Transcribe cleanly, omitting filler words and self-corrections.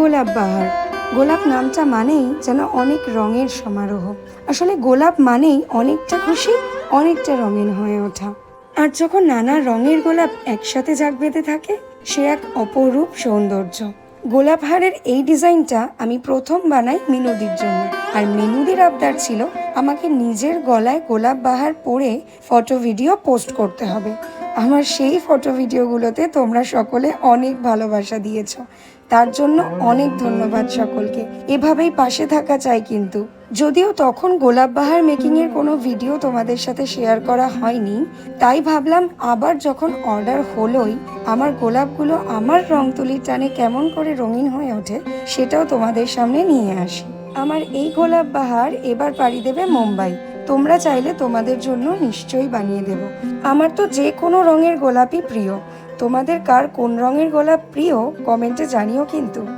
গোলাপ বাহার। গোলাপ নামটা মানেই যেন অনেক রঙের সমারোহ। আসলে গোলাপ মানেই অনেকটা খুশি, অনেকটা রঙিন হয়ে ওঠা। আর যখন নানা রঙের গোলাপ একসাথে জাগ বেঁধে থাকে, সে এক অপরূপ সৌন্দর্য। গোলাপ হারের এই ডিজাইনটা আমি প্রথম বানাই মিনুদির জন্য। আর মিনুদির আবদার ছিল আমাকে নিজের গলায় গোলাপ বাহার পরে ফটো ভিডিও পোস্ট করতে হবে। আমার সেই ফটো ভিডিওগুলোতে তোমরা সকলে অনেক ভালোবাসা দিয়েছ, তার জন্য অনেক ধন্যবাদ সকলকে। এভাবেই পাশে থাকা চাই কিন্তু। যদিও তখন গোলাপ বাহার মেকিংয়ের কোনো ভিডিও তোমাদের সাথে শেয়ার করা হয়নি, তাই ভাবলাম আবার যখন অর্ডার হলোই আমার গোলাপগুলো আমার রং তুলির টানে কেমন করে রঙিন হয়ে ওঠে সেটাও তোমাদের সামনে নিয়ে আসি। আমার এই গোলাপ বাহার এবার পাড়ি দেবে মুম্বাই। তোমরা চাইলে তোমাদের জন্য নিশ্চয়ই বানিয়ে দেব। আমার তো যে কোনো রঙের গোলাপই প্রিয়। তোমাদের কার কোন রঙের গোলাপ প্রিয় কমেন্টে জানিও কিন্তু।